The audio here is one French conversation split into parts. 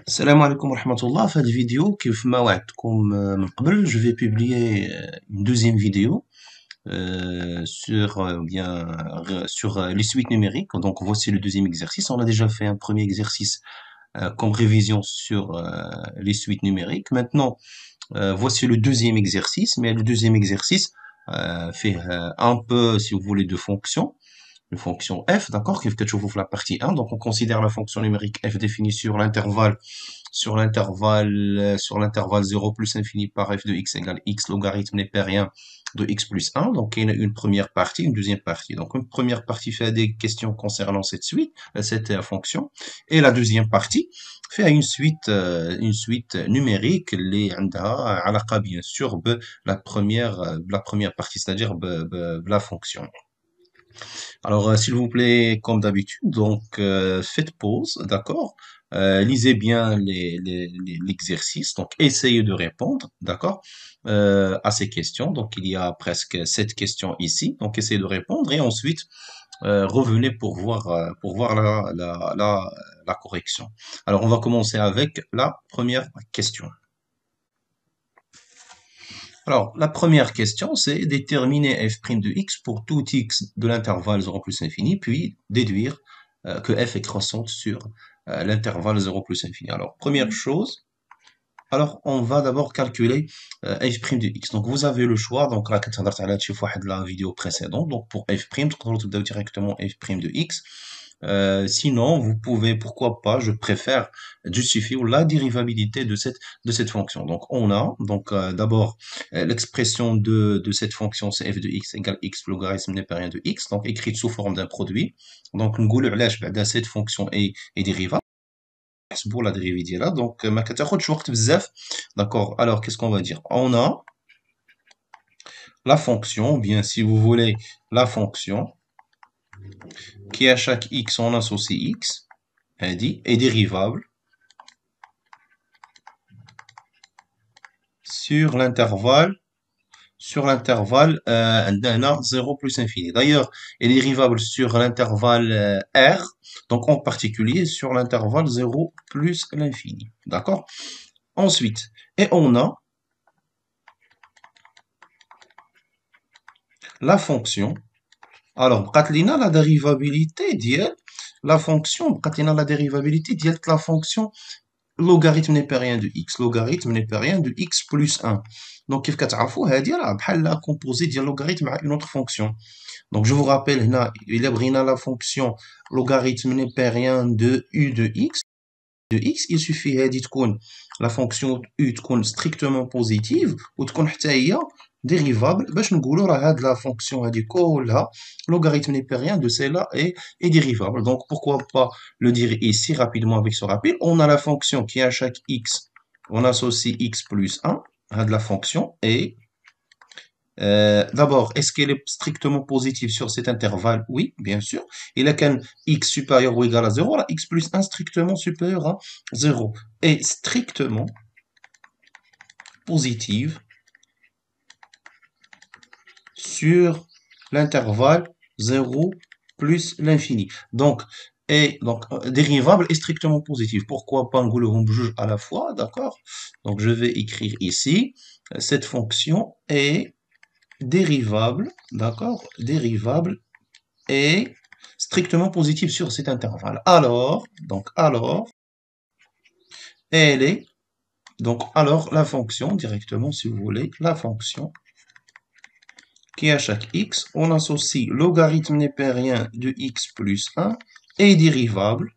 السلام عليكم ورحمة الله. في هذه الفيديو كيف ما وعدتكم من قبل je vais publier une deuxième vidéo sur les suites numériques. Donc voici le deuxième exercice. On a déjà fait un premier exercice comme révision sur les suites numériques. Maintenant, voici le deuxième exercice, mais le deuxième exercice fait un peu, si vous voulez, de fonctions. Une fonction f, d'accord, qui fait la partie 1. Donc on considère la fonction numérique f définie sur l'intervalle 0 plus infini par f de x égale x logarithme népérien de x plus 1. Donc, il y a une première partie, une deuxième partie. Donc, une première partie fait des questions concernant cette fonction. Et la deuxième partie fait une suite numérique, les علاقة bien sûr, la première partie, c'est-à-dire la fonction. Alors, s'il vous plaît, comme d'habitude, donc faites pause, d'accord? Lisez bien l'exercice, donc essayez de répondre, d'accord, à ces questions. Donc, il y a presque 7 questions ici, donc essayez de répondre et ensuite revenez pour voir la correction. Alors, on va commencer avec la première question. Alors, la première question, c'est déterminer f' de x pour tout x de l'intervalle 0 plus infini, puis déduire que f est croissante sur l'intervalle 0 plus infini. Alors, première chose, alors on va d'abord calculer f' de x. Donc, vous avez le choix, donc là, quand on a la vidéo précédente, donc pour f', vous pouvez directement f' de x. Sinon, vous pouvez, pourquoi pas, je préfère justifier la dérivabilité de cette fonction. Donc, on a donc d'abord l'expression de cette fonction, c'est f de x égale x logarithme népérien de x, donc écrite sous forme d'un produit. Donc, نقولوا علاش بعدا cette fonction est dérivable. pour la dérivée ديالها. Donc, ما كتاخدش وقت بزاف. D'accord. Alors, qu'est-ce qu'on va dire? On a la fonction, bien si vous voulez, la fonction qui à chaque x on associe x, est dérivable sur l'intervalle عندنا 0 plus infini. D'ailleurs, elle est dérivable sur l'intervalle R, donc en particulier sur l'intervalle 0 plus l'infini. D'accord? Ensuite, et on a la fonction. Alors, بقات لينا la dérivabilité ديال la fonction, بقات لينا la dérivabilité ديال la fonction logarithme népérien de x, logarithme népérien de x plus 1. Donc, كيف كتعرفوا هذه راه بحال la composée ديال logarithme مع une autre fonction. Donc, je vous rappelle, هنا إلا بغينا la fonction logarithme népérien de u de x, il suffit هذه تكون la fonction u تكون strictement positive وتكون حتى هي dérivable باش نقولوا راه هاد la fonction هذه كلها logarithme népérien de celle-là est dérivable. Donc, pourquoi pas le dire ici rapidement avec ce rappel. On a la fonction qui à chaque x, on associe x plus 1, de la fonction, et d'abord, est-ce qu'elle est strictement positive sur cet intervalle? Oui, bien sûr. Et là, quand x supérieur ou égal à 0, là, x plus 1 strictement supérieur à 0 est strictement positive sur l'intervalle 0 plus l'infini. Donc, dérivable est strictement positif. Pourquoi pas un juge à la fois, d'accord? Donc, je vais écrire ici, cette fonction est dérivable, d'accord? Dérivable est strictement positive sur cet intervalle. Alors, elle est, alors la fonction, directement, si vous voulez, la fonction qui à chaque x, on associe logarithme népérien de x plus 1 est dérivable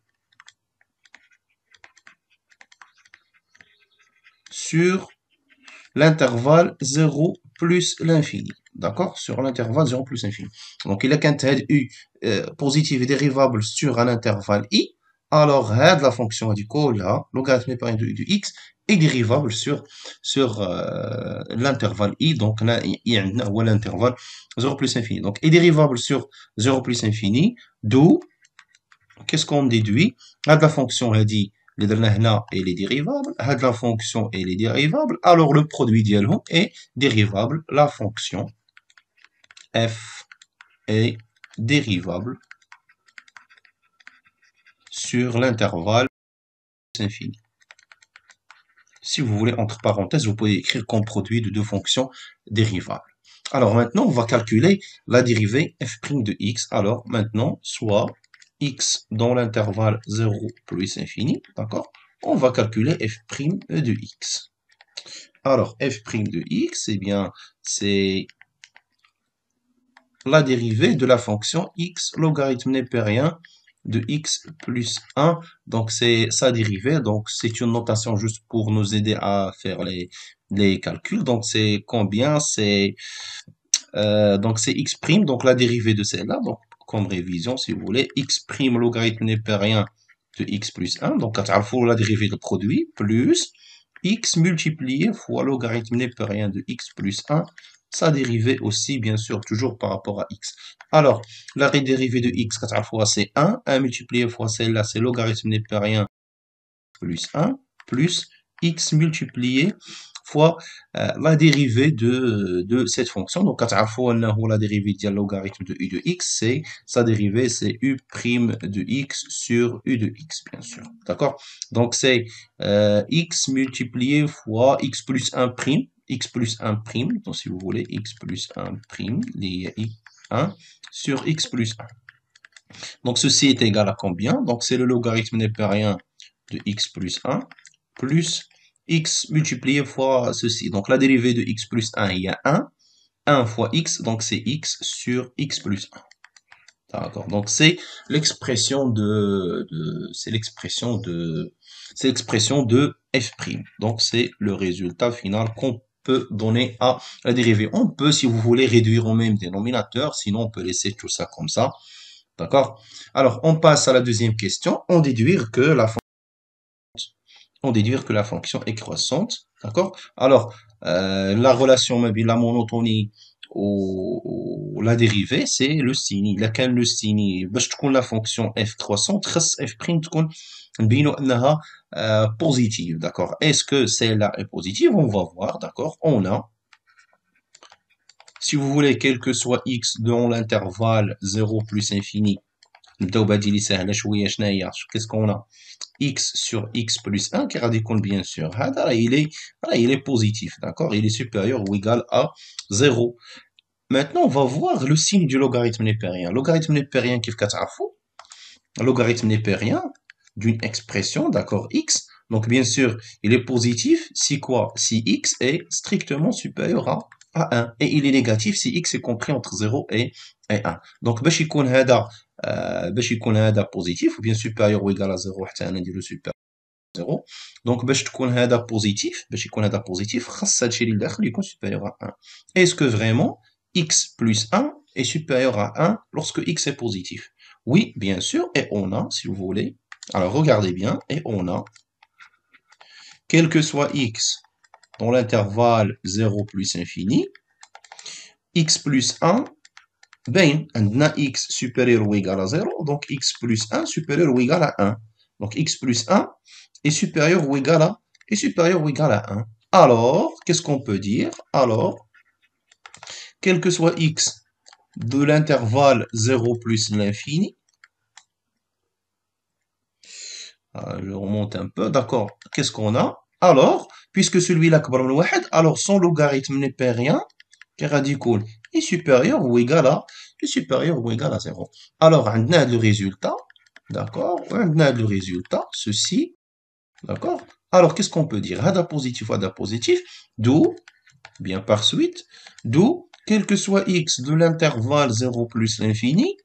sur l'intervalle 0 plus l'infini. D'accord? Sur l'intervalle 0 plus l'infini. Donc, il a qu'un tel u positif et dérivable sur un intervalle i, alors la fonction du là, logarithme népérien de x, est dérivable sur l'intervalle i, donc là, il y a l'intervalle 0 plus infini. Donc, est dérivable sur 0 plus infini, d'où, qu'est-ce qu'on déduit? La fonction a dit, les درنا elle est dérivable, la fonction elle est dérivable, alors le produit ديالهم est dérivable, la fonction f est dérivable sur l'intervalle infini. Si vous voulez, entre parenthèses, vous pouvez écrire comme produit de deux fonctions dérivables. Alors maintenant, on va calculer la dérivée f' de x. Alors maintenant, soit x dans l'intervalle 0 plus infini, d'accord? On va calculer f' de x. Alors, f' de x, eh bien, c'est la dérivée de la fonction x logarithme népérien de x plus 1. Donc, c'est sa dérivée. Donc, c'est une notation juste pour nous aider à faire les calculs. Donc, c'est combien? C'est x', donc la dérivée de celle-là. Donc, comme révision, si vous voulez, x' logarithme népérien de x plus 1. Donc, il faut la dérivée de produit plus x multiplié fois logarithme népérien de x plus 1, sa dérivée aussi, bien sûr, toujours par rapport à x. Alors, la dérivée de x, 4 fois, c'est 1. 1 multiplié fois celle-là, c'est logarithme népérien plus 1, plus x multiplié fois la dérivée de cette fonction. Donc, 4 fois, la dérivée de logarithme de u de x, c'est sa dérivée, c'est u' de x sur u de x, bien sûr. D'accord? Donc, c'est x multiplié fois x plus 1 prime, x plus 1 prime, donc si vous voulez, x plus 1 prime, lié à 1 sur x plus 1. Donc, ceci est égal à combien? Donc, c'est le logarithme népérien de x plus 1 plus x multiplié fois ceci. Donc, la dérivée de x plus 1, il y a 1. 1 fois x, donc c'est x sur x plus 1. D'accord. Donc, c'est l'expression c'est l'expression de f'. Donc, c'est le résultat final qu'on peut donner à la dérivée. On peut, si vous voulez, réduire au même dénominateur, sinon on peut laisser tout ça comme ça. D'accord? Alors, on passe à la deuxième question. On déduire que la fonction est croissante. D'accord? Alors, la relation, la monotonie ou la dérivée, c'est le signe. Laquelle le signe, باش تكون la fonction f croissante, خص f' تكون نبينوا انها positive. D'accord? Est-ce que celle-là est positive? On va voir. D'accord? On a, si vous voulez, quel que soit x dans l'intervalle 0 plus infini, نبداو بهادي اللي ساهله شويه. شناهي qu'est-ce qu'on a? X sur x plus 1 qui radicule bien sûr il est positif, d'accord, il est supérieur ou égal à 0. Maintenant on va voir le signe du logarithme népérien. Logarithme népérien كيف كتعرفوا, logarithme népérien d'une expression, d'accord, x. Donc bien sûr il est positif si quoi? Si x est strictement supérieur à 1, et il est négatif si x est compris entre 0 et 1. Donc باش يكون هذا positif ou bien supérieur ou égal à 0, حتى انا نديرو supérieur 0. Donc باش يكون هذا positif, خاص هادشي اللي داخل يكون supérieur à 1. Est-ce que vraiment x plus 1 est supérieur à 1 lorsque x est positif? Oui, bien sûr, et on a, si vous voulez, alors regardez bien, et on a, quel que soit x dans l'intervalle 0 plus infini, x plus 1, ben, عندنا x supérieur ou égal à 0, donc x plus 1 supérieur ou égal à 1. Donc x plus 1 est supérieur ou égal à 1. Alors, qu'est-ce qu'on peut dire? Alors, quel que soit x de l'intervalle 0 plus l'infini, je remonte un peu, d'accord, qu'est-ce qu'on a? Alors, puisque celui-là, alors son logarithme népérien, qui radicule, est supérieur ou égal à 0. Alors, on a le résultat, d'accord, on a le résultat, ceci, d'accord. Alors, qu'est-ce qu'on peut dire? Hada positif, d'où, bien par suite, d'où, quel que soit x de l'intervalle 0 plus l'infini,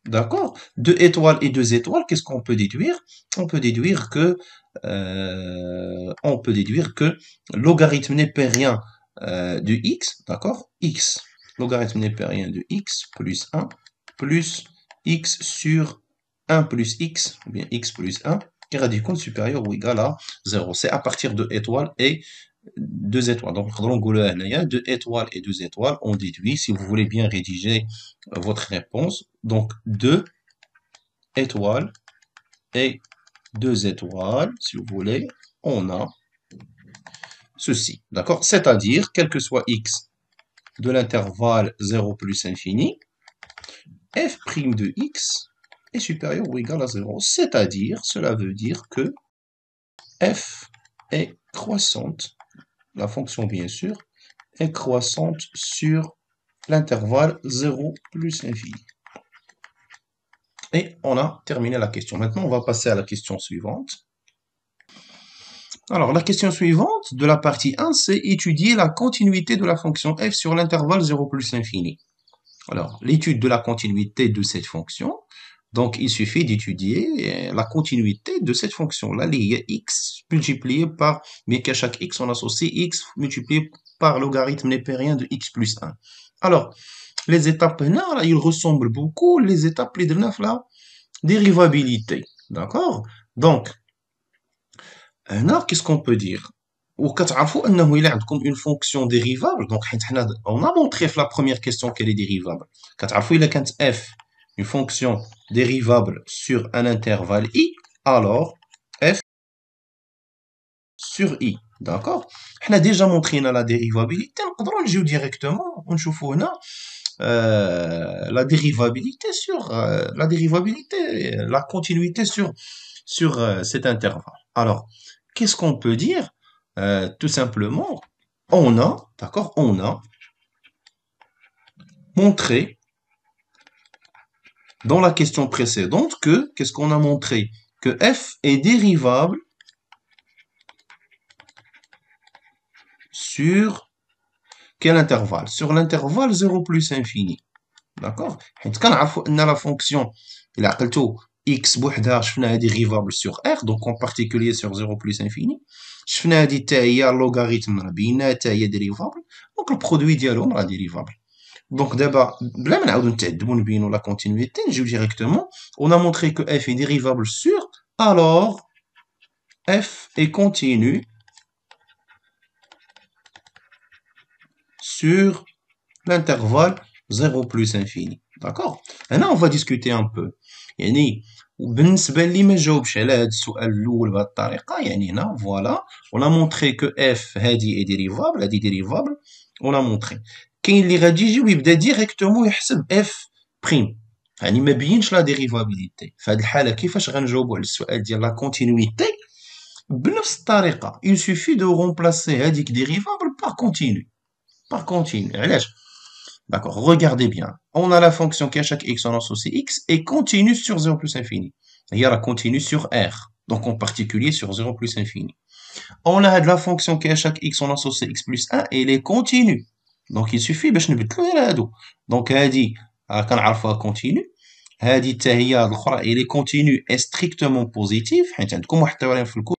d'accord, 2 étoiles et 2 étoiles, qu'est-ce qu'on peut déduire? On peut déduire que logarithme népérien de x, d'accord, x, logarithme népérien de x plus 1 plus x sur 1 plus x, ou bien x plus 1, qui est radical supérieur ou égal à 0. C'est à partir de étoiles et 2 étoiles. Donc, il y a 2 étoiles et 2 étoiles. On déduit, si vous voulez bien rédiger votre réponse. Donc, 2 étoiles et 2 étoiles, si vous voulez, on a ceci. D'accord? C'est-à-dire, quel que soit x de l'intervalle 0 plus infini, f' de x est supérieur ou égal à 0. C'est-à-dire, cela veut dire que f est croissante, la fonction bien sûr, est croissante sur l'intervalle 0 plus l'infini. Et on a terminé la question. Maintenant, on va passer à la question suivante. Alors, la question suivante de la partie 1, c'est étudier la continuité de la fonction f sur l'intervalle 0 plus l'infini. Alors, l'étude de la continuité de cette fonction, donc il suffit d'étudier la continuité de cette fonction-là, liée à x multiplié par, bien qu'à chaque x, on associe x multiplié par logarithme népérien de x plus 1. Alors, les étapes là, ils ressemblent beaucoup les étapes les de la dérivabilité. D'accord? Donc, qu'est-ce qu'on peut dire? وكتعرفوا انه الى عندكم une fonction dérivable, donc on a montré في la première question qu'elle est dérivable. كتعرفوا الا كانت f une fonction dérivable sur un intervalle i, alors f sur i. D'accord? حنا déjà montré la dérivabilité, نقدروا نجيو directement ونشوفوا هنا la dérivabilité sur la continuité sur cet intervalle. Alors, qu'est-ce qu'on peut dire? Tout simplement, on a, d'accord, on a montré dans la question précédente que, qu'est-ce qu'on a montré? Que f est dérivable sur quel intervalle? Sur l'intervalle 0 plus infini. D'accord? حيت كنعرفوا ان la fonction الى عقلتو x بوحدها شفناها dérivable sur r, donc en particulier sur 0 plus infini. شفنا هادي حتى هي اللوغاريتم راه بينا حتى هي dérivable, donc البرودوي ديالهم راه dérivable. Donc دابا بلا ما نعاودو نتعذبو نبينو لا كونتينيتي, نجيو directement. On a montré que f est dérivable sur, alors f est continu sur l'intervalle 0 plus infini. D'accord? Maintenant, on va discuter un peu. يعني بالنسبة اللي ما جاوبش على هذا السؤال الأول بهذه الطريقة, يعني هنا فوالا on a montré que f هذه est dérivable, هذه dérivable, on a montré. كاين اللي غادي يجي ويبدا ديريكتومون يحسب f بريم, يعني ما بينش لا ديريفابيليتي. في هذه الحالة كيفاش غنجاوبوا على السؤال ديال لا كونتينيتي؟ بنفس الطريقة, il suffit de remplacer هذيك dérivable par continu. Par continu. علاش؟ D'accord, regardez bien. On a la fonction qui à chaque x on associe x et continue sur 0 plus infini. Il y a la continue sur r, donc en particulier sur 0 plus infini. On a de la fonction qui à chaque x on associe x plus 1 et elle est continue. Donc il suffit باش نبدلو غير هادو. Donc هادي كنعرفوها continue. هادي حتى هي الاخرى elle est continue et strictement positive, حيت عندكم واحد التوريم في الكود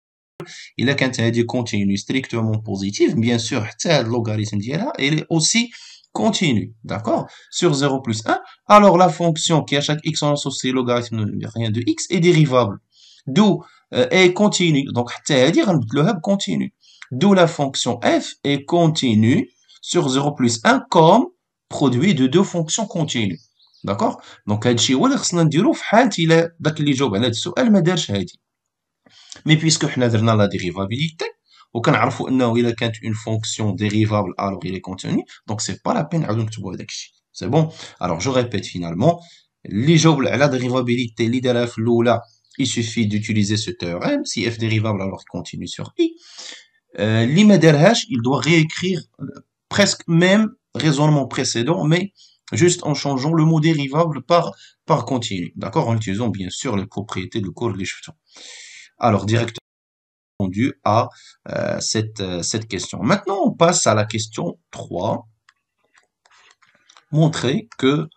إلا كانت هادي continue strictement positive, bien sûr حتى هاد اللوغاريتم ديالها elle est aussi continue, d'accord, sur 0 plus 1, alors la fonction qui à chaque x on associe logarithme rien de x est dérivable, d'où est continue, donc حتى هادي غنبدلوها بcontinue, d'où la fonction f est continue sur 0 plus 1 comme produit de deux fonctions continues, d'accord. Donc هادشي هو اللي خصنا نديرو في حالة إلا داك اللي جاوب على هاد السؤال ما دارش هادي. Mais puisque حنا درنا la dérivabilité, وكنعرفوا انه الا كانت une fonction dérivable alors il est continu, donc c'est pas la peine نعاودو نكتبو هداك الشيء. C'est bon? Alors je répète finalement, اللي جاوب على dérivabilité اللي دارها في الاولى, il suffit d'utiliser ce théorème, si f dérivable alors il continue sur i. اللي ما دارهاش, il doit réécrire presque même raisonnement précédent, mais juste en changeant le mot dérivable par continu, d'accord, en utilisant bien sûr les propriétés de cours اللي شفتو. Alors directement répondu à cette question. Maintenant, on passe à la question 3. Montrer que,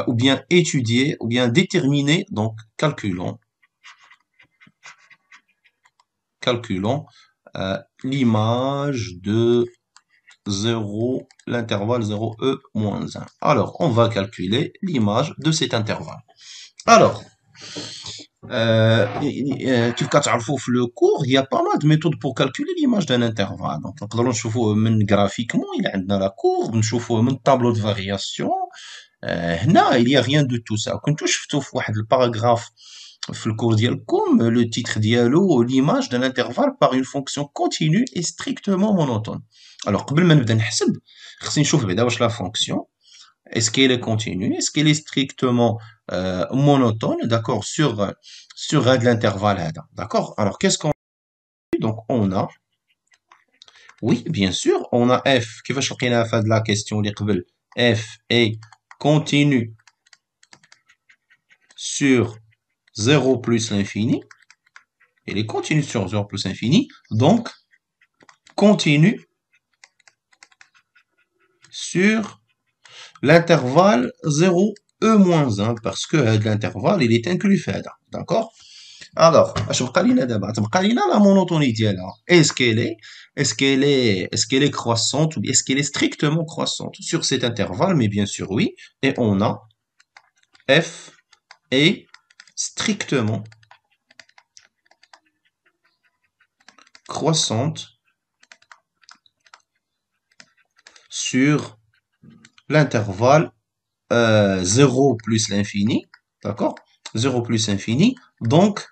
ou bien étudier, ou bien déterminer, donc calculons l'image de 0, l'intervalle 0e moins 1. Alors, on va calculer l'image de cet intervalle. Alors, كيف كتعرفوا في لو كور, il y a pas mal de méthodes pour calculer l'image d'un intervalle. Donc نقدروا نشوفوه من graphiquement, il عندنا la courbe, نشوفوه من tableau de variation. هنا il y a rien de tout ça. كنتو شفتوا في واحد الباراغراف في الكور ديالكم لو تيتر ديالو l'image d'un intervalle par une fonction continue et strictement monotone. Alors قبل ما نبدا نحسب خصني نشوف بعدا واش لا fonction est-ce qu'elle est continue, est-ce qu'elle est strictement monotone, d'accord, sur l'intervalle, d'accord. Alors qu'est-ce qu'on a? Donc on a Oui, bien sûr, on a f. كيفاش لقيناها في هاد la question اللي قبل f est continue sur 0 plus l'infini. Elle est continue sur 0 plus l'infini, donc continue sur l'intervalle 0 e moins 1 parce que l'intervalle il est inclus في هذا. D'accord? Alors, اش بقى لينا دابا؟ تبقى لينا la monotonie ديالها. Est-ce qu'elle est croissante ou est-ce qu'elle est strictement croissante sur cet intervalle? Mais bien sûr oui. Et on a f est strictement croissante sur l'intervalle 0 plus l'infini, d'accord? 0 plus l'infini, donc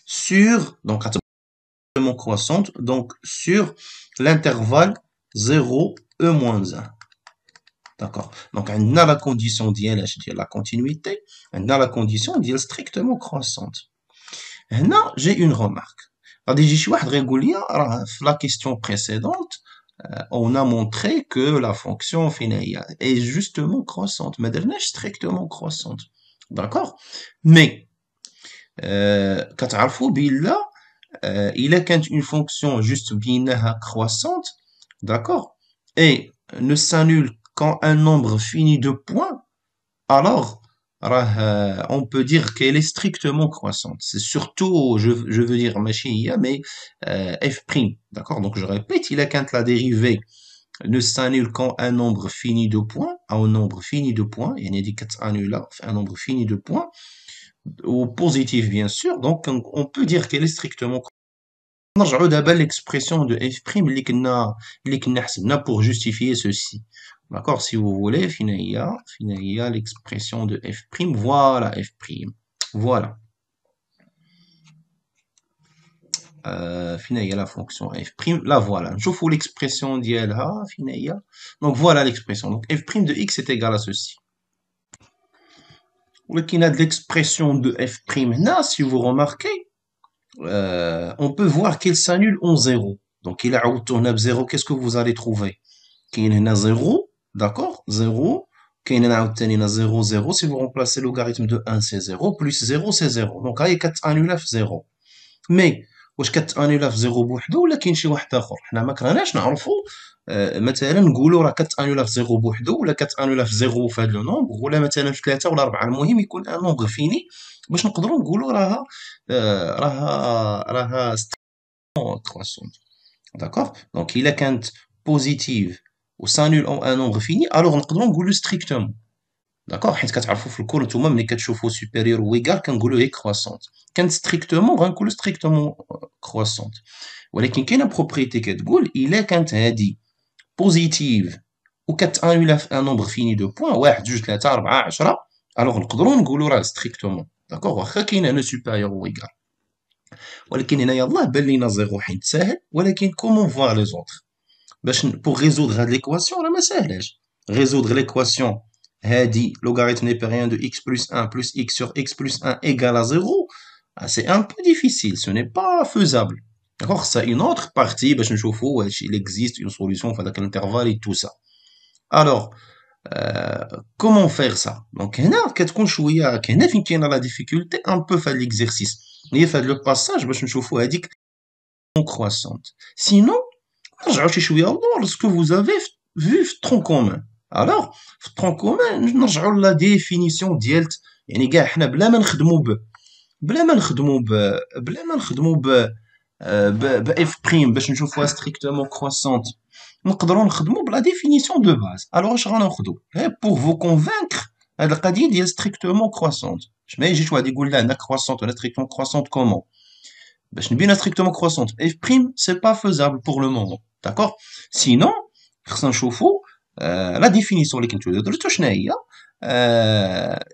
strictement croissante, donc sur l'intervalle 0 e moins 1. D'accord? Donc, on a la condition d'IL, c'est-à-dire la continuité, on a la condition d'IL strictement croissante. Là, j'ai une remarque. La question précédente, on a montré que la fonction finale est justement croissante, mais elle n'est strictement croissante. D'accord? Mais, كتعرفوا بلا إلا كانت une fonction juste بينها croissante, d'accord, et ne s'annule quand un nombre fini de points, alors on peut dire qu'elle est strictement croissante. C'est surtout, je veux dire, machine, mais f', d'accord? Donc je répète, il a quand la dérivée ne s'annule quand un nombre fini de points, à un nombre fini de points, il y a une annule un nombre fini de points, ou positif bien sûr, donc on peut dire qu'elle est strictement croissante. نرجعوا دابا l'expression de f' اللي كنا حسبنا pour justifier ceci. D'accord? Si vous voulez, فين هي l'expression de f', voilà f'. Voilà. فين هي la fonction f', la voilà. نشوفوا l'expression ديالها فين هي. Donc voilà l'expression. Donc f' de x est égal à ceci. ولكن هاد l'expression de f' هنا, si vous remarquez, on peut voir qu'il s'annule en 0. Donc, il a عوضته 0, qu'est-ce que vous allez trouver? كاين هنا 0, d'accord? 0. كاين هنا عاوتاني 0, 0. Si vous remplacez le logarithme de 1, c'est 0. Plus 0, c'est 0. Donc, هاهي كتانولا في 0. مي واش كتانولا في 0 بوحدو ولا كاين شي واحد اخر؟ حنا ما كرهناش نعرفوا مثلا نقولوا راه كتانولا في 0 بوحدو ولا كتانولا في 0 في هذا لو نومبر ولا مثلا في 3 ولا 4. المهم يكون ان نومبر فيني باش نقدروا نقولوا راها croissante. D'accord? Donc, il a quand positive ou s'annule en un nombre fini, alors نقدروا نقولوا strictement. D'accord? حيت كتعرفوا في الكور نتوما ملي كتشوفوا supérieur ou égal كنقولوا هي croissante. كانت strictement غنقولوا strictement croissante. ولكن كاينه بروبريتي كتقول الا كانت هذه بوزيتيف وكتانولا في ان نومبر فيني دو بوين 1 2 3 4 10 الوغ نقدروا نقولوا راه ستريكتومون. داكوغ واخا كاين هنا سوبيريور و ايكال. ولكن هنا يلاه بان لينا زيرو حيت ساهل. ولكن كومون فوار لي زوطر باش بوغ ريزودر هاد ليكواسيون راه ما ساهلاش. ريزودر ليكواسيون هادي لوغاريتم نيبيريان دو x plus 1 plus x sur x plus 1 égale à 0, c'est un peu difficile, ce n'est pas faisable. D'accord? Ça une autre partie, باش نشوفوا واش il existe une solution في هذاك l'intervalle et tout ça. Alors, comment faire ça? Donc هنا كتكون شويه هنا فين كاينه لا ديفيكولتي ان بو في هاد ليكزيرسيس هي في هاد لو باساج باش نشوفوا هذيك croissante. Sinon, نرجعوا شي شويه لور ce que vous avez vu في tronc commun. Alors, في tronc commun نرجعوا لا ديفينيسيون ديالت يعني كاع حنا بلا ما نخدموا ب اف بريم باش نشوفوها ستريكتومون كروسونت نقدروا نخدموا بلا ديفينيسيون دو باز. الوغ اش غناخذوا بور فو كونفانكر هاد القضيه ديال ستريكتومون كروسونت. باش ما يجيش واحد يقول لا انا كروسونت ولا ستريكتومون كروسونت كومون باش نبينا strictement croissante. F', c'est pas faisable pour le moment. D'accord? Sinon, خصنا نشوفوا la définition اللي كنتو درتو شنو هي.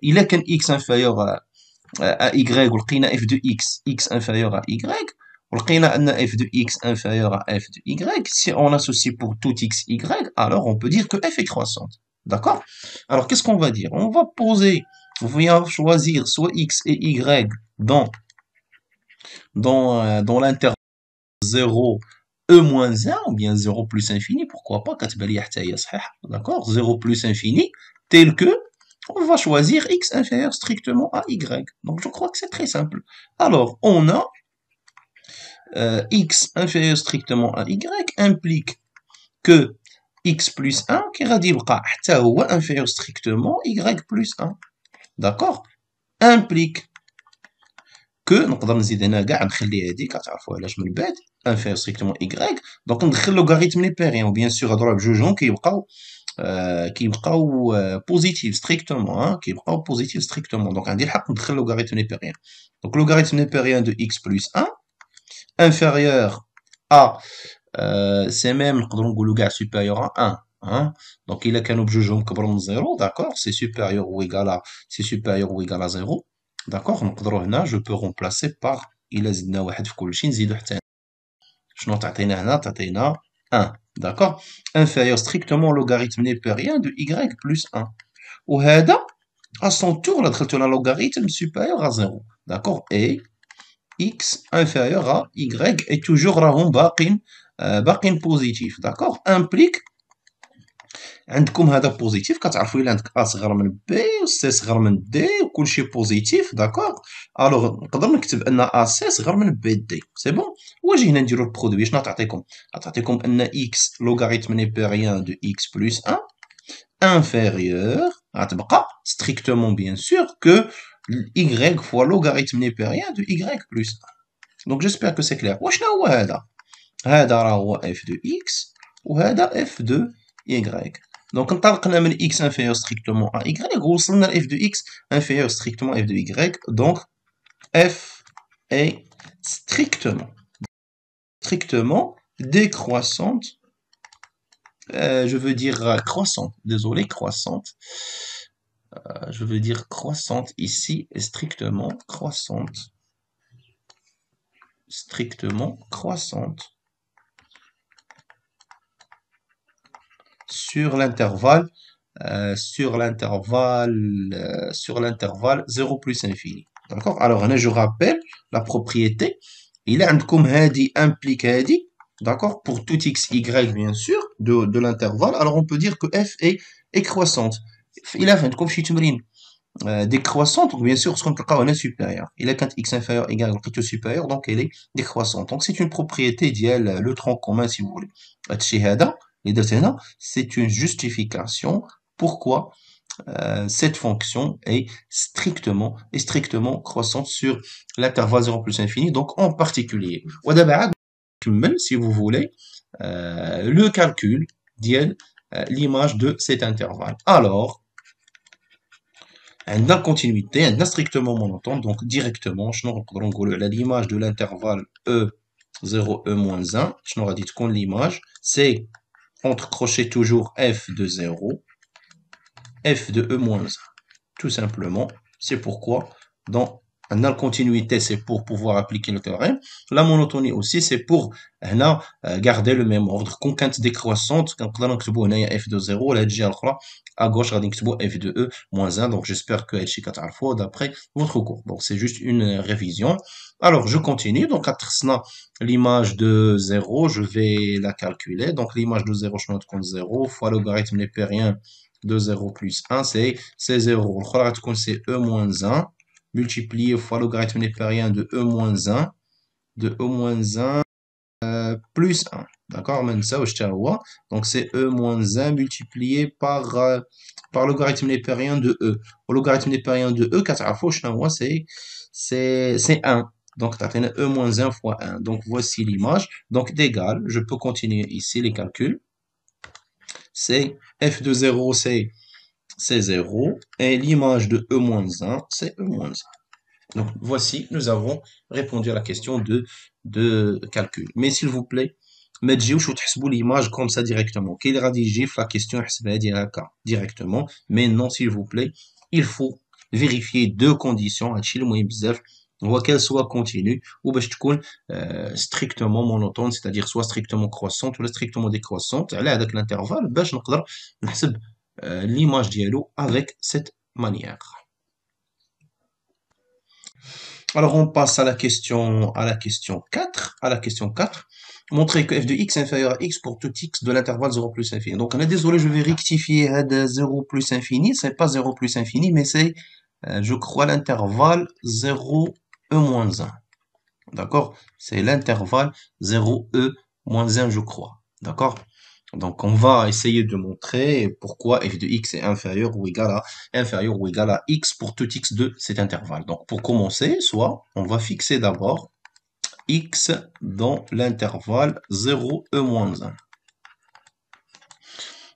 إلا كان x inférieur à y ولقينا f de x inférieur à y ولقينا أن f de x inférieur à f de y, si on associe pour tout x y, alors on peut dire que f est croissante. D'accord? Alors qu'est-ce qu'on va dire? On va poser, on va choisir soit x et y dans l'intervalle 0 E moins 1 ou bien 0 plus infini, pourquoi pas, d'accord, 0 plus infini, tel que on va choisir x inférieur strictement à y. Donc je crois que c'est très simple. Alors, on a x inférieur strictement à y implique que x plus 1 qui غادي يبقى حتى هو inférieur strictement y plus 1. D'accord, implique que نقدر نزيد هنا كاع نخلي هذيك تعرفوا علاش من بعد inférieur strictement y. دونك ندخل لوغاريتم نيبيريان وبيان سور هضروا بجوجهم كيبقاو بوزيتيف ستريكتومون كيبقاو بوزيتيف ستريكتومون. دونك عندي الحق ندخل لوغاريتم نيبيريان. دونك لوغاريتم نيبيريان دو x plus 1 inférieur à سي ميم نقدروا نقولوا كاع supérieur à 1 دونك الا كانوا بجوجهم كبروا من 0 داكور سي supérieur ou égal à سي supérieur ou égal à 0 داكور. نقدروا هنا جو بو رومبلاسي باغ الا زدنا واحد في كلشي نزيدو حتى شنو تعطينا هنا تعطينا 1 داكور inférieur strictement logarithme népérien de y plus 1 وهذا à son tour là دخلتو لنا logarithme supérieur à 0 داكور et x inférieur à y et toujours راهم باقين بوزيتيف داكور implique عندكم هذا بوزيتيف كتعرفوا الا عندك ا صغر من بي و سي صغر من دي وكلشي بوزيتيف داكور الوغ نقدر نكتب ان ا سي صغر من بي دي سي بون. واجي هنا نديرو البرودوي شنو تعطيكم ان اكس لوغاريتم نيبيريان دو اكس بلس 1 inférieur غتبقى strictement bien sûr que y fois logarithme népérien de y plus 1. Donc j'espère que c'est clair. وشنو هو هذا؟ هذا راه هو f de x وهذا f de y. Donc انطلقنا من x inférieur strictement à y ووصلنا ل f de x inférieur strictement à f de y. Donc f est strictement décroissante. Je veux dire croissante, désolé, croissante. Je veux dire croissante ici, et strictement croissante. Strictement croissante. Sur l'intervalle, sur l'intervalle 0 plus infini. D'accord? Alors, là, je rappelle la propriété. Il a عندكم هذه implique هذه. D'accord? Pour tout x, y, bien sûr, de l'intervalle. Alors, on peut dire que f est croissante. Il a fait comme si tu me décroissante, donc bien sûr, ce qu'on est supérieur. Il a quand x inférieur égale plutôt supérieur, donc elle est décroissante. Donc, c'est une propriété d'IL, le tronc commun, si vous voulez. C'est une justification pourquoi cette fonction est strictement croissante sur l'intervalle 0 plus infini, donc en particulier. Si vous voulez, le calcul l'image de cet intervalle. Alors, عندنا continuité, عندنا strictement monotone, donc directement, شنو نقدروا نقولوا على l'image de l'intervalle E0, E-1, شنو غادي تكون l'image, c'est entre crochets toujours f de 0, f de E-1. Tout simplement, c'est pourquoi dans la continuité, c'est pour pouvoir appliquer le théorème. La monotonie aussi, c'est pour garder le même ordre. Conquête décroissante, quand on a f de 0, la à gauche, on a f de E moins 1. Donc, j'espère que vous d'après votre cours. Donc, c'est juste une révision. Alors, je continue. Donc, à l'image de 0, je vais la calculer. Donc, l'image de 0, je note comme 0 fois logarithme népérien de 0 plus 1, c'est 0. Le c'est E moins 1 multiplié fois logarithme népérien de E moins 1 plus 1. D'accord? Donc c'est E moins 1 multiplié par logarithme népérien de E. Au logarithme népérien de E, c'est 1. Donc, E moins 1 fois 1. Donc, voici l'image. Donc, d'égal, je peux continuer ici les calculs. C'est f de 0, c'est 0, et l'image de E-1, c'est E-1. Donc, voici, nous avons répondu à la question de calcul. Mais s'il vous plaît, ما تجيوش وتحسبوا l'image comme ça directement. كاين اللي غادي يجي في la question يحسبها ديال هكا directement. Mais non, s'il vous plaît, il faut vérifier deux conditions. هادشي المهم بزاف هو qu'elle soit continue ou باش تكون strictement monotone, c'est-à-dire soit strictement croissante ou strictement décroissante على هذاك l'intervalle باش نقدر نحسب l'image dialogue avec cette manière. Alors, on passe à la question 4. À la question 4. Montrer que f de x est inférieur à x pour tout x de l'intervalle 0 plus infini. Donc, on est désolé, je vais rectifier de 0 plus infini. C'est pas 0 plus infini, mais c'est, je crois, l'intervalle 0, e moins 1. D'accord? C'est l'intervalle 0, e moins 1, je crois. D'accord? Donc, on va essayer de montrer pourquoi f de x est inférieur ou égal à x pour tout x de cet intervalle. Donc, pour commencer, soit on va fixer d'abord x dans l'intervalle 0, e moins 1.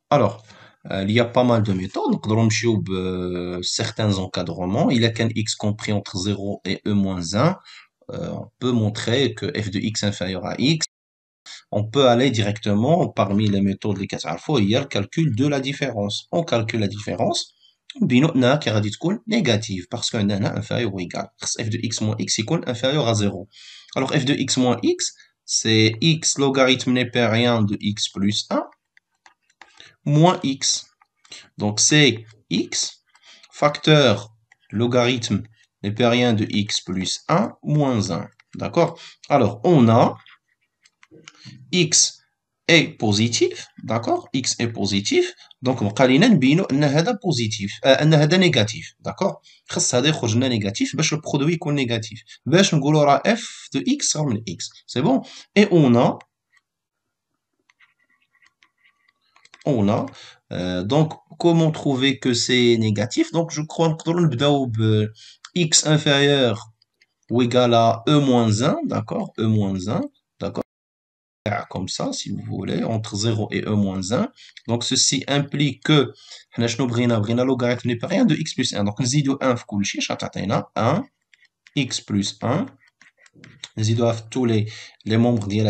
Alors, il y a pas mal de méthodes. Donc, dans certains encadrements, il y a qu'un x compris entre 0 et e moins 1. On peut montrer que f de x inférieur à x. On peut aller directement parmi les méthodes اللي كتعرفوا il y a le calcul de la différence. On calcule la différence بنوعنا qui غادي تكون négative parce que عندنا inférieur ou égal. f de x moins x يكون inférieur à 0. Alors f de x moins x c'est x logarithme népérien de x plus 1 moins x. Donc c'est x facteur logarithme népérien de x plus 1 moins 1. D'accord? Alors on a x est positif, d'accord? X est positif, donc مقالينا نبينو ان هذا بوزيتيف ان هذا نيجاتيف، d'accord؟ خص هذا يخرج لنا نيجاتيف باش البرودوي يكون نيجاتيف، باش نقولوا راه f de x راه من x، c'est bon؟ Et on a donc comment trouver que c'est négatif? Donc je crois نقدروا نبداو ب x inférieur ou égal à e moins 1, d'accord? E moins 1, d'accord? Comme ça, si vous voulez, entre 0 et e moins 1. Donc, ceci implique que, بغينا logarithme népérien de x plus 1. Donc, نزيدو 1 في كل شيء، تعطينا 1, x plus 1. نزيدوها في tous les membres de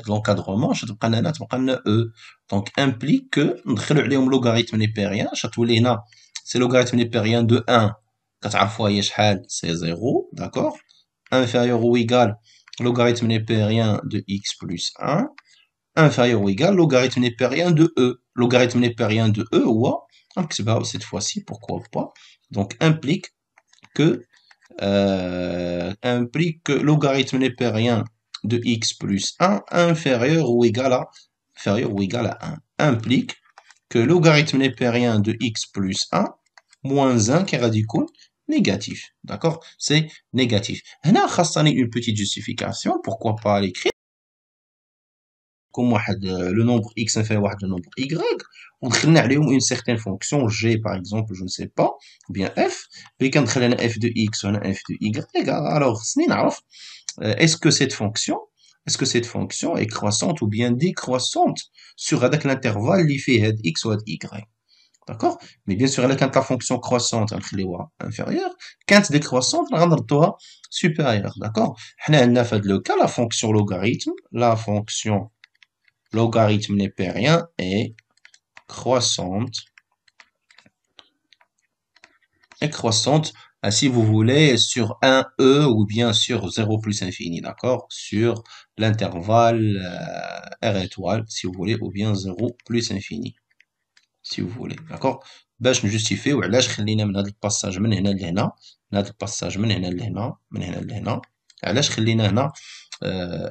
l'encadrement، تبقى لنا e. Donc, implique que ندخلو عليهم logarithme népérien، تولي هنا c'est logarithme népérien de 1. كتعرفوها هي شحال؟ c'est 0, d'accord? Inférieur ou égal logarithme népérien de x plus 1, inférieur ou égal logarithme népérien de e. Logarithme népérien de e, ou cette fois-ci, pourquoi pas. Donc, implique que logarithme népérien de x plus 1 inférieur ou égal à 1. Implique que logarithme népérien de x plus 1 moins 1 qui est radical négatif. D'accord? C'est négatif. Là, une petite justification. Pourquoi pas l'écrire? Comme le nombre x inférieur au nombre y, on a une certaine fonction g, par exemple, je ne sais pas, ou bien f, puis quand on a f de x, on a f de y. Alors, est-ce que cette fonction est croissante ou bien décroissante sur l'intervalle qui fait x ou y? D'accord? Mais bien sûr, quand la fonction croissante est inférieure, quand décroissante, on va supérieure. D'accord? On a le cas, la fonction logarithme népérien est croissante. Si vous voulez, sur 1e ou bien sur 0 plus infini, d'accord? Sur l'intervalle R étoile, si vous voulez, ou bien 0 plus infini. Si vous voulez, d'accord? باش نجوستيفيو علاش خلينا من هذا الباساج من هنا لهنا، من هذا الباساج من هنا لهنا، من هنا لهنا، علاش خلينا هنا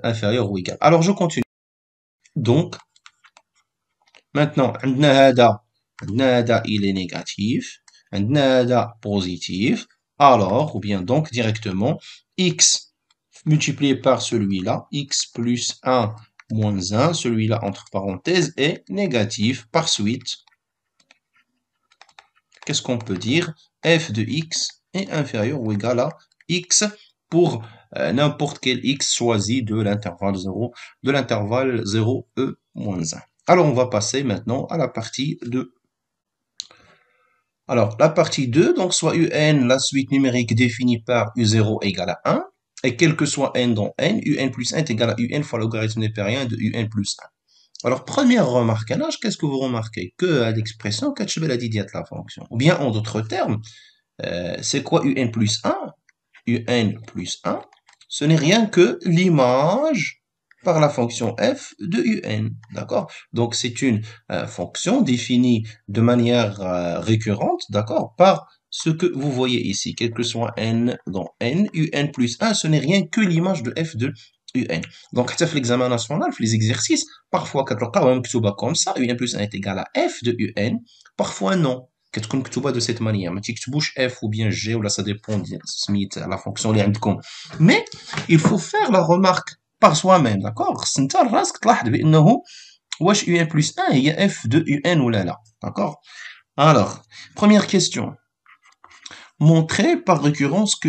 inférieur ou égal. Alors je continue. Donc maintenant عندنا هذا il est négatif، عندنا هذا positif. Alors ou bien donc directement x multiplié par celui-là, x plus 1 moins 1, celui-là entre parenthèses est négatif. Par suite, qu'est-ce qu'on peut dire? F de x est inférieur ou égal à x pour n'importe quel x choisi de l'intervalle 0, e moins 1. Alors, on va passer maintenant à la partie 2. Alors, la partie 2, donc soit un, la suite numérique définie par u0 égale à 1, et quel que soit n dans n, un plus 1 est égal à un fois logarithme népérien de un plus 1. Alors, première remarque, qu'est-ce que vous remarquez? Que à l'expression, qu'est-ce de la fonction? Ou bien, en d'autres termes, c'est quoi un plus 1? Un plus 1, ce n'est rien que l'image par la fonction f de un, d'accord? Donc, c'est une fonction définie de manière récurrente, d'accord, par ce que vous voyez ici, quel que soit n dans n, un plus 1, ce n'est rien que l'image de f de un. Donc, حتى في l'examen national, في les exercices, parfois كتلقاوها مكتوبة comme ça, un plus 1 est égal à f de un, parfois non. كتكون مكتوبة de cette manière. ما تكتبوش f ou bien g, ou là ça dépend de la fonction اللي عندكم. Mais, il faut faire la remarque par soi-même, d'accord? خص نتا راسك تلاحظ بأنه واش un plus 1 هي f de un ou là, d'accord? Alors, première question. Montrer par récurrence que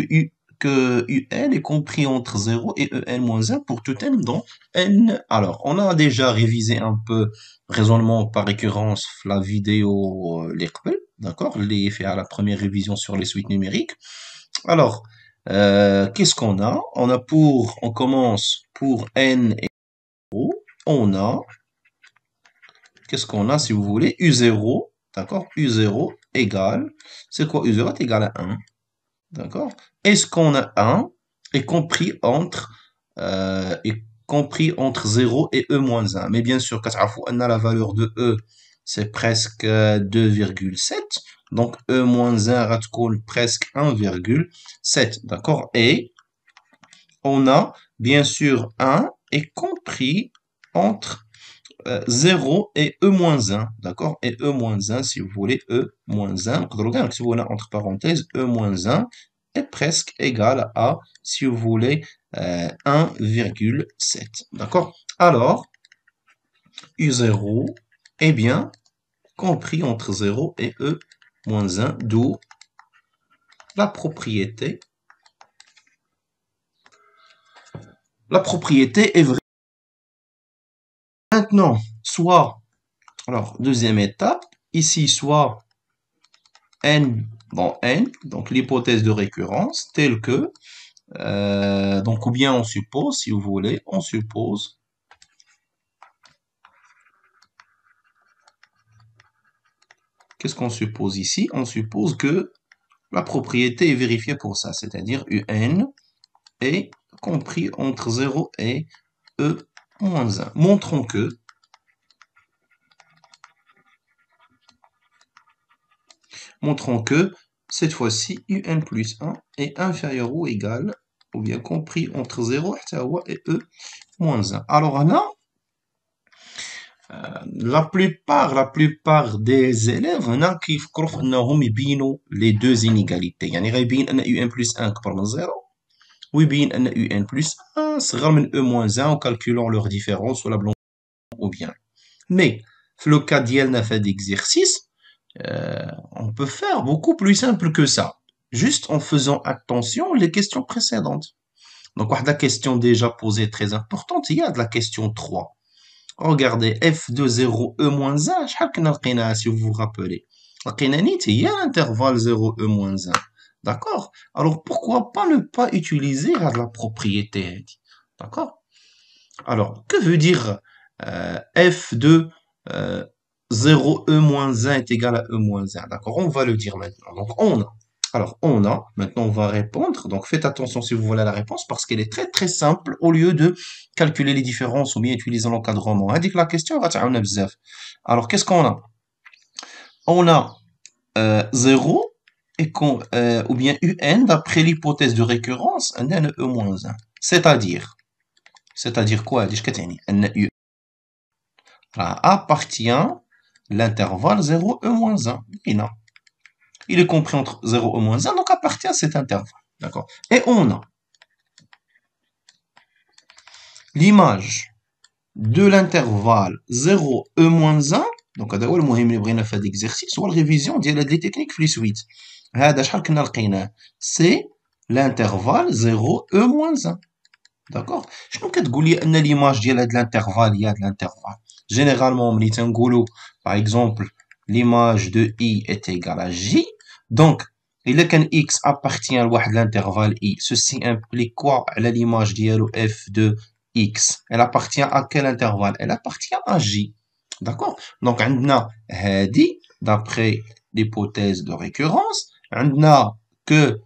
un est compris entre 0 et un-1 pour tout n dans n. Alors, on a déjà révisé un peu raisonnement par récurrence la vidéo d'accord? Les fait à la première révision sur les suites numériques. Alors, qu'est-ce qu'on a? On commence pour n et 0. On a, qu'est-ce qu'on a si vous voulez? U0, d'accord? U0 égale, c'est quoi U0 est égal à 1, d'accord? Est-ce qu'on a 1 est compris entre 0 et e-1? Mais bien sûr, on a la valeur de e, c'est presque 2,7. Donc e-1 va presque 1,7, d'accord? Et on a bien sûr 1 est compris entre 0 et e-1, d'accord? Et e-1, si vous voulez, e-1, entre parenthèses, e-1 est presque égal à, si vous voulez, 1,7, d'accord? Alors, U0 est bien compris entre 0 et e-1, d'où la propriété. La propriété est vraie. Maintenant, soit, alors, deuxième étape, ici, soit n dans n, donc l'hypothèse de récurrence, telle que, donc, ou bien on suppose, si vous voulez, on suppose, qu'est-ce qu'on suppose ici? On suppose que la propriété est vérifiée pour ça, c'est-à-dire un est compris entre 0 et e-1. Montrons que, cette fois-ci, un plus 1 est inférieur ou égal, ou bien compris entre 0 et e-1. Alors là, la plupart des élèves هنا كيفكروا في انهم يبينوا les deux inégalités. يعني غيبين ان un plus 1 كبر من 0 ويبين ان un plus 1 صغر من e-1 en calculant leur différence ou la blanc ou bien. Mais في le cas ديالنا في هذا exercice, on peut faire beaucoup plus simple que ça, juste en faisant attention les questions précédentes. Donc la question déjà posée très importante, il y a de la question 3. Regardez, f de 0, e-1, شحال كنا لقيناها si vous vous rappelez. لقينا نيت هي l'intervalle 0, e-1. D'accord? Alors pourquoi pas ne pas utiliser la propriété? D'accord? Alors, que veut dire f de 0, e-1 est égal à e-1? D'accord? On va le dire maintenant. Donc on a, maintenant on va répondre, donc faites attention si vous voulez la réponse, parce qu'elle est très très simple, au lieu de calculer les différences ou bien utiliser l'encadrement. Indique la question, alors qu'est-ce qu'on a? On a 0, et ou bien un, d'après l'hypothèse de récurrence, un e-1. C'est-à-dire quoi? Un u appartient l'intervalle 0, e-1. Il est compris entre 0 et -1, donc appartient à cet intervalle. D'accord? Et on a l'image de l'intervalle 0 e-1. Donc, هذا هو المهم اللي بغينا في هذا l'exercice, هو الريفيزيون ديال هاد لي تكنيك في لي سويت. هذا شحال كنا لقيناه؟ سي l'intervalle 0 e-1. D'accord? شنو كتقول لي ان l'image ديال هاد l'intervalle هي هاد l'intervalle؟ Généralement, ملي تنقولوا par exemple l'image de i est égale à j. Donc, il est qu'un x appartient à l'intervalle i. Ceci implique quoi à l'image dialo f de x? Elle appartient à quel intervalle? Elle appartient à j. D'accord? Donc, on a hadi, d'après l'hypothèse de récurrence, on a que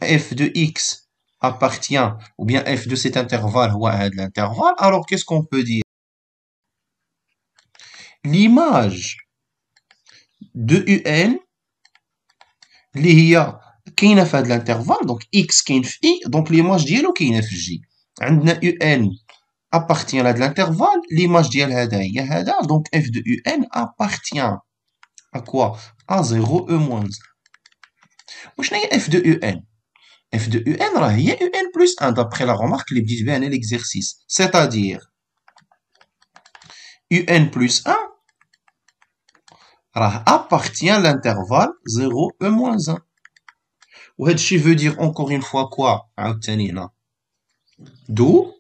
f de x appartient, ou bien f de cet intervalle ou à l'intervalle. Alors, qu'est-ce qu'on peut dire? L'image de un اللي هي كاينه في هذا الانترفال دونك اكس كاين في اي دونك ليماج ديالو كاينه في جي عندنا يو ان appartient à de l'intervalle l'image ديال هذا هي هذا donc f de un appartient à quoi à 0 e moins 1 وشنو هي f de un f de un راه هي un plus 1 d'après la remarque اللي بديت بها انا l'exercice c'est-à-dire un plus 1 راه appartient à l'intervalle 0 e moins 1 وهذا الشيء veut dire encore une fois quoi عاوتاني هنا d'où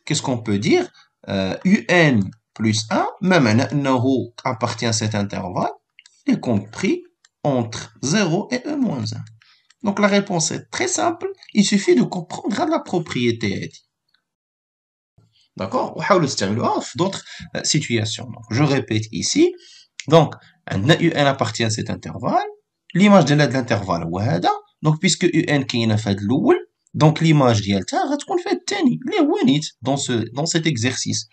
qu'est-ce qu'on peut dire un plus 1 ما معنى أنه appartient à cet intervalle est compris entre 0 et e moins 1. Donc la réponse est très simple, il suffit de comprendre la propriété. D'accord? وحاولوا تستعملوها في d'autres situations. Donc, je répète ici. Donc, un appartient à cet intervalle. L'image de l'intervalle هو هذا. Donc, puisque un كاينه في هذا الأول, donc l'image ديالتها غتكون في هذا الثاني اللي هو نيت dans cet exercice.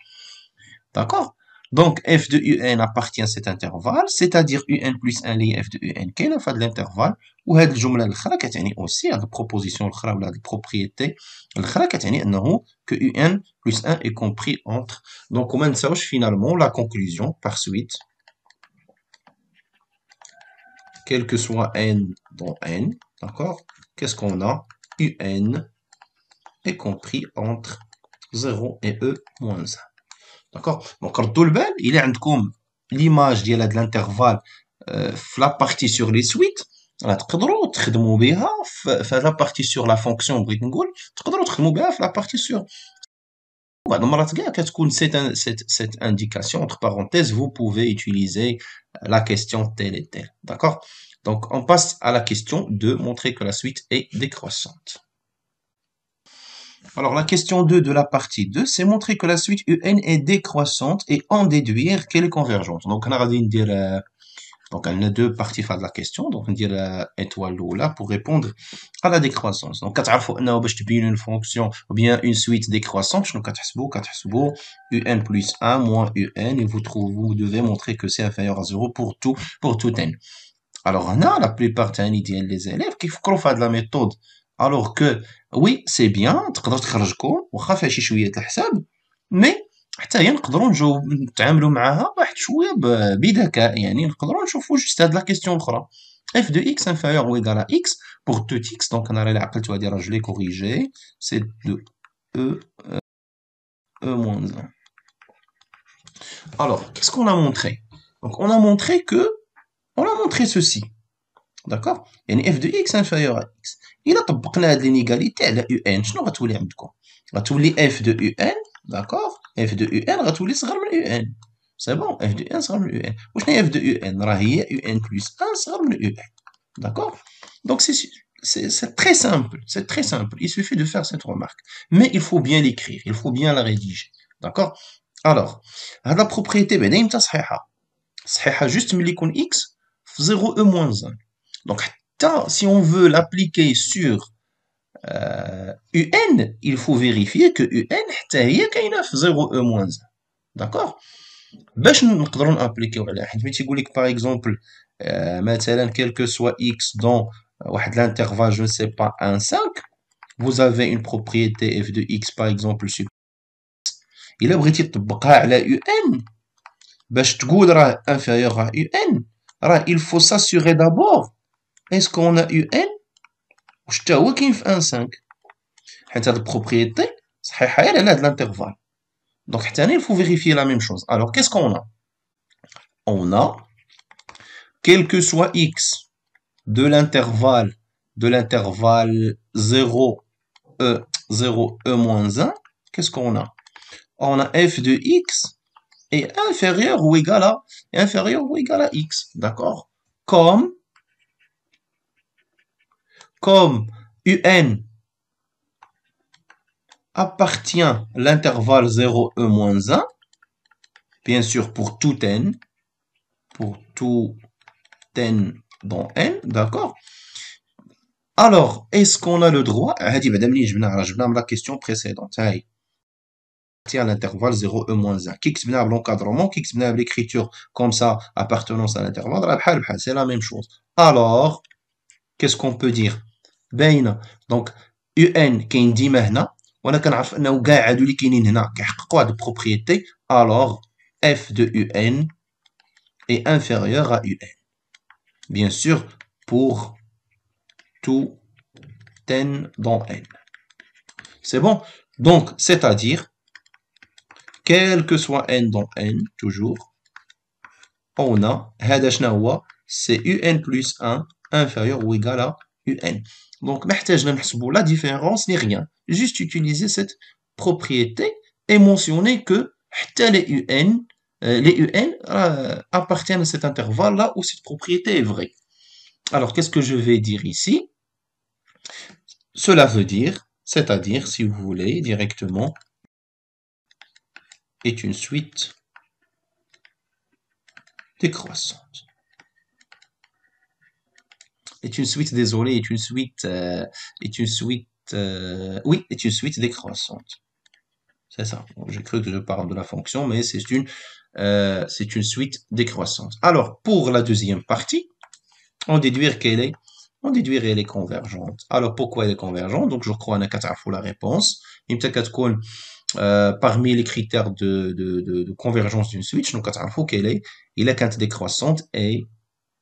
D'accord? Donc, f de un appartient à cet intervalle, c'est-à-dire un plus 1 اللي f de un كاينه في هذا الانترفال وهذه الجمله الاخرى كتعني aussi هذه البروبوزيسيون الاخرى ولا هذه البروبريتي الاخرى كتعني انه que un plus 1 est compris entre. Donc, وما نساوش finalement la conclusion par suite. Quel que soit n dans n, d'accord? Qu'est-ce qu'on a? un est compris entre 0 et e moins 1. D'accord? Donc, ردوا البال إلا عندكم l'image ديال هاد الانترفال في لا بارتي سور لي سويت راه تقدروا تخدموا بها في لا بارتي سور لا فونكسيون بغيت نقول تقدروا تخدموا بها في لا بارتي سور بعض المرات كاع كتكون cette indication entre parenthèses vous pouvez utiliser la question telle et telle. D'accord? Donc on passe à la question de montrer que la suite est décroissante. Alors, la question 2 de la partie 2, c'est montrer que la suite UN est décroissante et en déduire qu'elle est convergente. Donc, on a dire, donc, on a deux parties de la question. Donc, on dire étoile là pour répondre à la décroissance. Donc, quand on a une fonction ou bien une suite décroissante, je UN plus 1 moins UN et vous devez montrer que c'est inférieur à 0 pour tout n. Alors, on a la plupart des élèves qui font de la méthode. Alors que, oui, c'est bien, تقدر تخرجكم واخا فيها شي شويه الحساب مي حتى هي نقدروا نتعاملوا معاها بواحد شويه بذكاء يعني نقدروا نشوفوا جوست هاد لا كيسيون الاخرى f de x inférieur ou égal à x pour tout x donc انا راه عقلت هادي راه je l'ai corrigé c'est de e moins 1. Alors qu'est-ce qu'on a montré? Donc on a montré ceci. D'accord? يعني f de x inférieur à x. إلا طبقنا هاد l'inégalité على un شنو غتولي عندكم؟ غتولي f de un d'accord؟ f de un غتولي صغر من un. سي بون f de un صغر من un. وشنو هي f de un؟ راه هي un plus 1 صغر من un. D'accord? Donc c'est très simple, c'est très simple. Il suffit de faire cette remarque. Mais il faut bien l'écrire, il faut bien la rédiger. D'accord? Alors, هاد la propriété بعدا إمتى صحيحة؟ صحيحة juste ملي يكون x في 0 e moins 1. Donc, si on veut l'appliquer sur UN, il faut vérifier que UN حتى هي كاينه في 0 e moins 1. D'accord? باش نقدروا نابليكيو عليها حيت ملي تيقول لك par exemple مثلا quel que soit x dans واحد l'intervalle je ne sais pas 1 5 vous avez une propriété f de x par exemple sur إلا بغيتي تطبقها على UN باش تقول راه inférieur à UN راه il faut s'assurer d'abord est-ce qu'on a UN واش حتى هو كاين في 1 5 حيت هاد البروبريتي صحيحه غير على هاد الانترفال دونك حتى هنا il faut vérifier la même chose. Alors qu'est-ce qu'on a? On a quel que soit x de l'intervalle 0 e moins 1, qu'est-ce qu'on a? On a f de x est inférieur ou égal à x, d'accord? Comme un appartient à l'intervalle 0 e moins 1, bien sûr pour tout n dans n, d'accord? Alors, est-ce qu'on a le droit? هذه بعدا منين جبناها؟ راه جبناها من la question précédente. à l'intervalle 0, E moins 1. Qui كتبنا l'encadrement, qui كتبنا l'écriture comme ça, appartenance à l'intervalle, c'est la même chose. Alors, qu'est-ce qu'on peut dire باينه دونك يو ان كاين ديما هنا وانا كنعرف انه كاع هادو اللي كاينين هنا كيحققوا هاد البروبريتي alors f de un est inférieur à un bien sûr pour tout n dans n c'est bon donc c'est-à-dire quel que soit n dans n toujours on a هذا شنو هو c'est un plus 1 inférieur ou égal à un donc محتاجنا نحسبوا la différence ni rien juste utiliser cette propriété et mentionner que حتى les un appartiennent à cet intervalle là où cette propriété est vraie. Alors qu'est-ce que je vais dire ici? Cela veut dire, c'est-à-dire si vous voulez directement, est une suite décroissante. Est une suite, désolé, est une suite, oui, est une suite décroissante. C'est ça. J'ai cru que je parle de la fonction, mais c'est une suite décroissante. Alors, pour la deuxième partie, on déduire qu'elle est, elle est convergente. Alors, pourquoi elle est convergente? Donc, je crois qu'on a la réponse. Il me parmi les critères de convergence d'une suite, donc, qu'elle est, il est quand décroissante et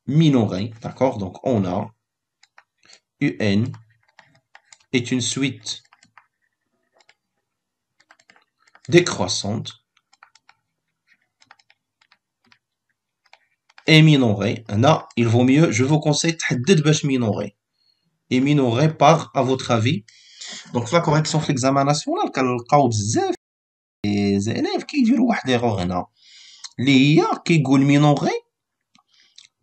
minorée. D'accord? Donc, on a UN est une suite décroissante et minorée. Là, il vaut mieux, je vous conseille de باش minorée. Et minorée par, à votre avis. Donc, la correction في l'examen national, كنلقاو بزاف les élèves كيديروا واحد erreur هنا اللي هي كيقول مينوري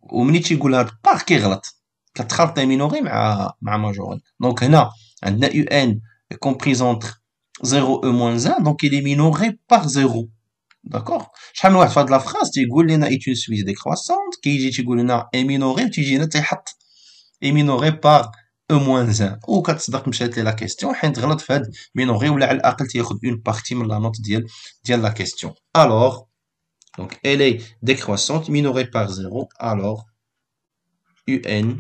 وملي تيقول هاد بار كيغلط كتخلط مينوري مع ماجوري دونك هنا عندنا يو ان comprise entre 0 et moins 1 donc il est minoré par 0 d'accord شحال من واحد في هاد لا فراس تيقول لنا est une suite décroissante كيجي تيقول لنا est minoré وتيجي هنا تيحط est minoré par E moins 1 وكتصدق مشات لي لا كيستيون حيت غلط في هاد مينوري ولا على الاقل تياخذ اون بارتي من لا نوت ديال لا كيستيون alors donc elle est décroissante minorée par 0 alors UN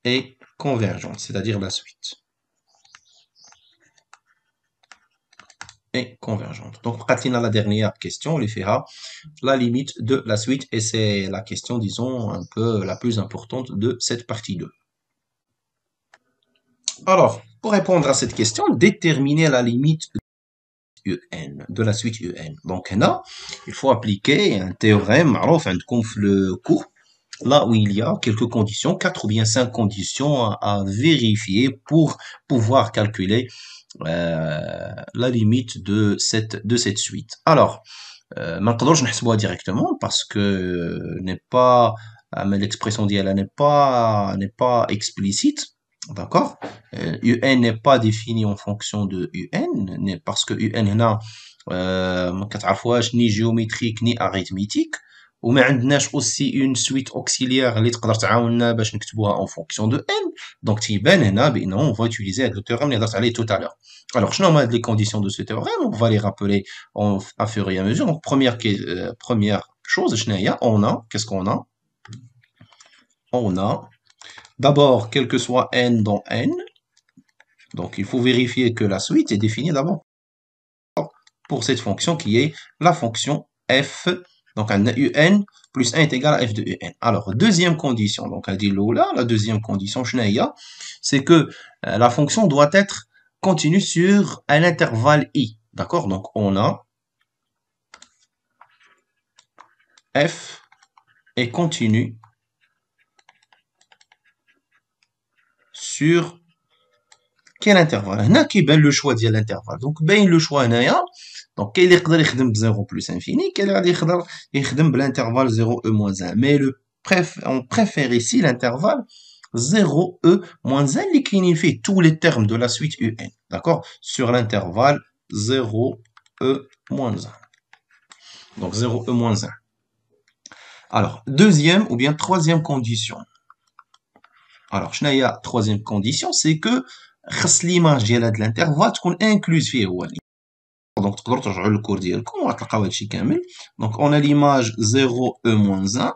est convergente c'est-à-dire la suite est convergente donc بقات لنا la dernière question اللي فيها la limite de la suite et c'est la question disons un peu la plus importante de cette partie 2. Alors, pour répondre à cette question, déterminer la limite UN, de la suite UN. Donc là, il faut appliquer un théorème, معروف عندكم في le cours, là où il y a quelques conditions, 4 ou bien 5 conditions à vérifier pour pouvoir calculer la limite de cette suite. Alors, ما نقدروش نحسبوها directement parce que n'est pas l'expression ديالها n'est pas explicite. D'accord? UN n'est pas défini en fonction de UN, parce que UN هنا ما كتعرفوهاش ni géométrique ni arithmétique وما عندناش aussi une suite auxiliaire اللي تقدر تعاوننا باش نكتبوها en fonction de n donc تيبان هنا بانه on va utiliser le théorème اللي هضرت عليه tout à l'heure. Alors شنو هما les conditions de ce théorème? On va les rappeler à fur et à mesure. Donc première chose شنو هي on a qu'est-ce qu'on a? On a d'abord, quel que soit n dans n, donc il faut vérifier que la suite est définie d'abord pour cette fonction qui est la fonction f, donc un un plus 1 est égal à f de un. Alors, deuxième condition, donc elle dit là, la deuxième condition, c'est que la fonction doit être continue sur un intervalle i, d'accord? Donc on a f est continue sur quel intervalle هنا كيبان لو شوا ديال الانترفال دونك باين لو شوا هنايا دونك كاين اللي يقدر يخدم ب 0 بلس انفيني كاين اللي غادي يقدر يخدم بالانترفال 0 e moins 1 mais on préfère ici l'intervalle 0 e moins 1 اللي كاينين فيه tous les termes de la suite un d'accord sur l'intervalle 0 e moins 1 donc 0 e moins 1 alors deuxième ou bien troisième condition alors شنو هي troisième condition c'est que خاص l'image ديال هاد الانترفال تكون incluse فيه هو Donc, تقدروا ترجعوا للكور ديالكم وغتلقاو هادشي كامل. Donc, on a l'image 0, E-1.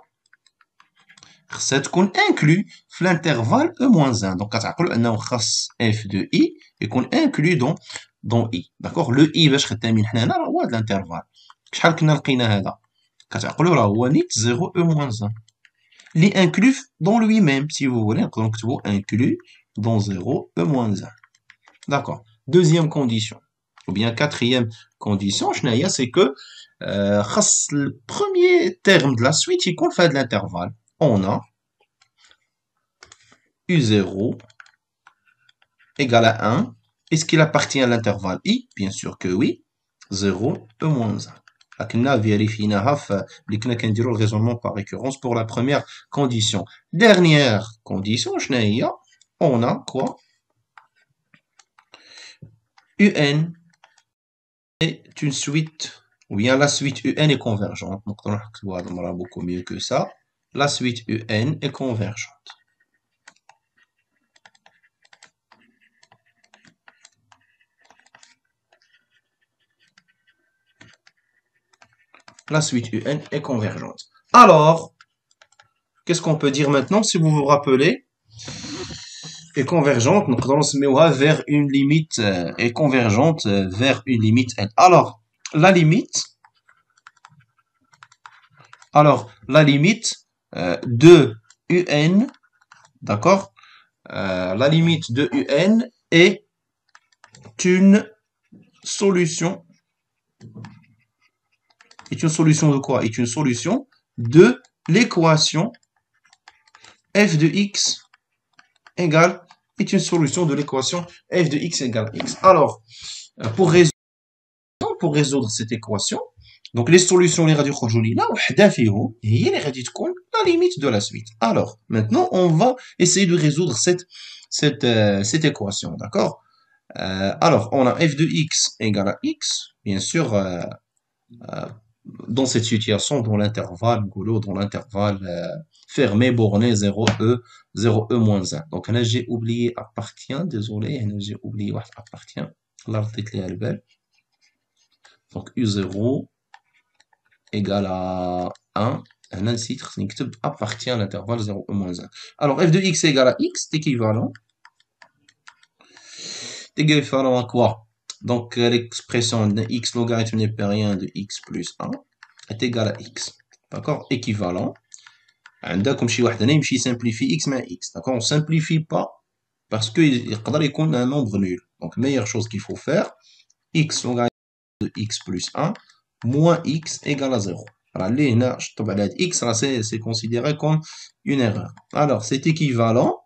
خصها تكون inclus في l'intervalle E-1. Donc, كتعقلوا أنه خاص f de i يكون inclus dans i. D'accord. Le i باش خدامين حنا هنا راه هو هاد l'intervalle. شحال كنا لقينا هذا؟ كتعقلوا راه هو نيت 0, E-1. اللي inclus dans lui-même, si vous voulez. Donc, نكتبوا inclus dans 0, E-1. D'accord. Deuxième condition. Ou bien quatrième condition, c'est que le premier terme de la suite, il compte faire de l'intervalle. On a U0 égale à 1. Est-ce qu'il appartient à l'intervalle I? Bien sûr que oui. 0, E-1. لكننا vérifiéناها اللي كنا كنديرو le raisonnement par récurrence pour la première condition. Dernière condition, on a quoi? UN est une suite, ou bien la suite UN est convergente. Donc, on va beaucoup mieux que ça. La suite UN est convergente. La suite UN est convergente. Alors, qu'est-ce qu'on peut dire maintenant si vous vous rappelez? Est convergente, donc on se met vers une limite, est convergente vers une limite N. Alors, la limite de UN, d'accord? La limite de UN est une solution. Est une solution de quoi? Est une solution de l'équation f de x égale, est une solution de l'équation f de x égale x. Alors, pour résoudre cette équation, donc les solutions les غادي يخرجوا لينا وحده فيهم هي اللي غادي تكون la limite de la suite. Alors, maintenant on va essayer de résoudre cette équation, d'accord? Alors, on a f de x égale à x, bien sûr, dans cette situation, dans l'intervalle fermé, borné, 0e, 0e-1. Donc là, j'ai oublié appartient, désolé, j'ai oublié appartient. L'article est belle. Donc U0 égale à 1. Un titre, appartient à l'intervalle 0e-1. Alors f de x égale à x, c'est équivalent. C'est équivalent à quoi? Donc l'expression de x logarithme népérien de x plus 1 est égal à x. D'accord? Équivalent. عندكم شي واحد هنا يمشي simplifie x مع x. D'accord? On simplifie pas parce que يقدر يكون un nombre nul. Donc meilleure chose qu'il faut faire, x logarithme de x plus 1 moins x égale à 0. Alors اللي هنا شطب على x c'est considéré comme une erreur. Alors c'est équivalent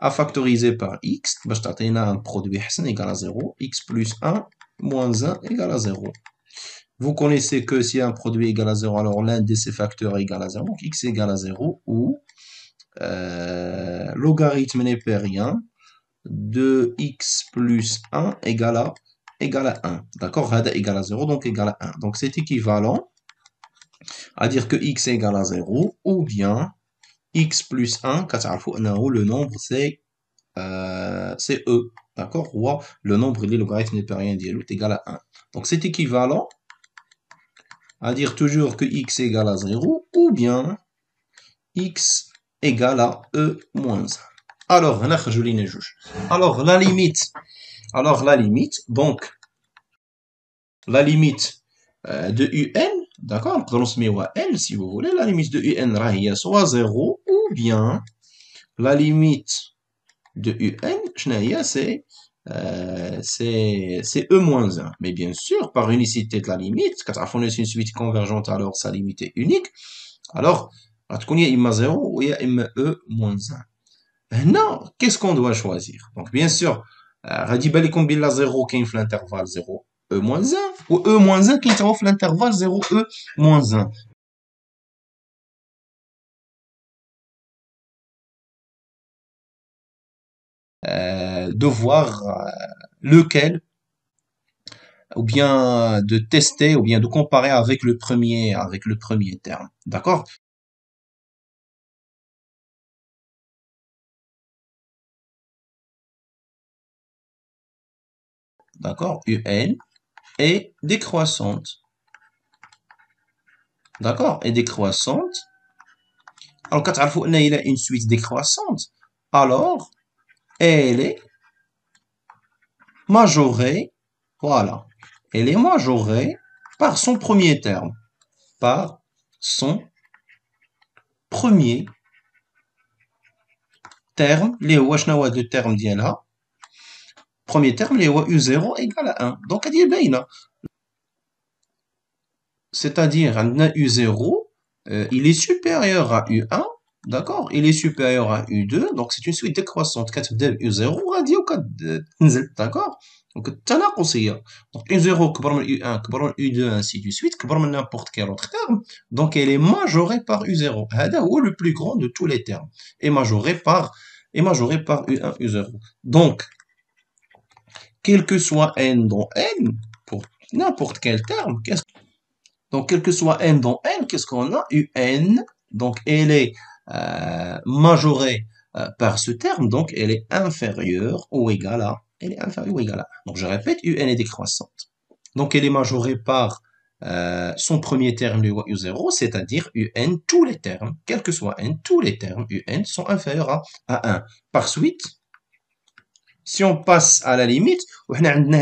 à factoriser par x باش تعطينا un produit حسن égal à 0, x plus 1 moins 1 égale à 0. Vous connaissez que si un produit égale à 0, alors l'un de ces facteurs est égal à 0, donc x égale à 0, ou logarithme népérien de x plus 1 égale à 1. D'accord? Hada égale à 0, donc égale à 1. Donc c'est équivalent à dire que x égale à 0, ou bien x plus 1, le nombre c'est E. D'accord? Ou le nombre des logarithmes népérien est égal à 1. Donc c'est équivalent à dire toujours que x égale à 0 ou bien x égale à e moins 1. Alors, la limite, donc, la limite de un, d'accord, on se met à n si vous voulez, la limite de un soit 0 ou bien la limite de un, c'est E-1. Mais bien sûr, par unicité de la limite, quand on est une suite convergente, alors sa limite est unique. Alors, il y a imma 0 ou il y a imma E-1. Maintenant, qu'est-ce qu'on doit choisir? Donc, bien sûr, Radiba les combine la 0 qui est l'intervalle 0, E-1, ou E-1 qui est l'intervalle 0, E-1. De voir lequel, ou bien de tester, ou bien de comparer avec le premier terme. D'accord? D'accord? UN et décroissante. D'accord? Et décroissante. Alors, quand il a une suite décroissante, alors elle est majorée, voilà, elle est majorée par son premier terme, par son premier terme, اللي هو شنو هو le terme ديالها premier terme اللي هو U0 égale à 1. Donc هذه باينة. C'est-à-dire عندنا U0 il est supérieur à U1, d'accord? Il est supérieur à U2, donc c'est une suite décroissante. كتبدا ب U0 غادي وكتنزل, d'accord? Donc التناقصية. Donc U0 كبر من U1 كبر من U2 ainsi de suite كبر من n'importe quel autre terme. Donc elle est majorée par U0. هذا هو le plus grand de tous les termes. Est majoré par U1, U0. Donc quel que soit n dans n, pour n'importe quel terme, donc quel que soit n dans n, qu'est-ce qu'on a? Un, donc elle est majorée par ce terme, donc elle est inférieure ou égale à, elle est inférieure ou égale à 1. Donc je répète, un est décroissante. Donc elle est majorée par son premier terme, le u0, c'est-à-dire un, tous les termes, quel que soit n, tous les termes un sont inférieurs à 1. Par suite, si on passe à la limite, وحنا عندنا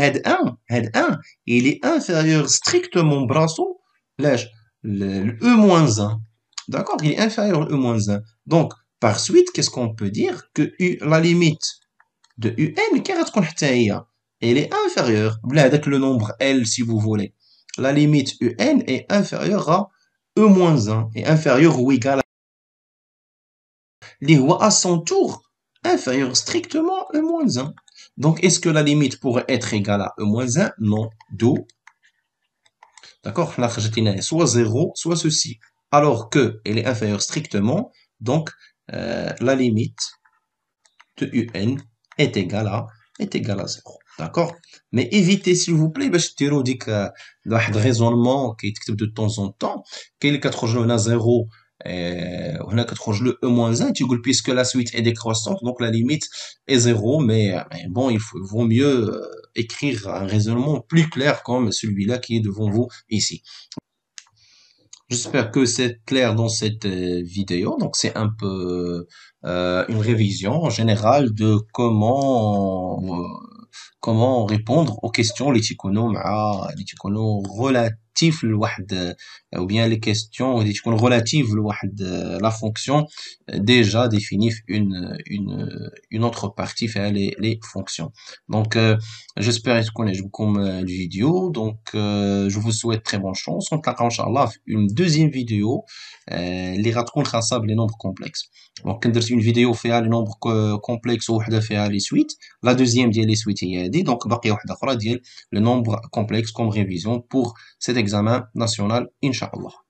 هاد 1, il est inférieur strictement brasso le E-1. D'accord? Il est inférieur au E-1. Donc, par suite, qu'est-ce qu'on peut dire? Que la limite de UN, elle est inférieure. Avec le nombre L, si vous voulez. La limite UN est inférieure à E-1, est inférieure ou égale à son tour inférieur strictement à E-1. Donc, est-ce que la limite pourrait être égale à E-1? Non. D'où, d'accord, soit 0, soit ceci. Alors que elle est inférieure strictement, donc la limite de UN est égale à 0. D'accord? Mais évitez, s'il vous plaît, باش ديروا ديك واحد raisonnement كيتكتب de temps en temps, كاين اللي كتخرج له هنا 0 وهنا كتخرج له E-1 تيقول puisque la suite est décroissante, donc la limite est 0, mais bon, il vaut mieux écrire un raisonnement plus clair comme celui-là qui est devant vous ici. J'espère que c'est clair dans cette vidéo. Donc, c'est un peu une révision générale de comment répondre aux questions les relatifs ou bien les questions relatives la fonction déjà définie une autre partie fait les fonctions. Donc j'espère que vous comme la vidéo. Donc je vous souhaite très bonne chance. On تلاقاو inchallah une deuxième vidéo اللي غتكون خاصة les nombres complexes. Donc درت une vidéo فيها les nombres complexes وحدة فيها les suites. La deuxième ديال les suites هي هذه. Donc باقي واحدة أخرى ديال le nombre complexe comme révision pour cet examen national, Inch'Allah.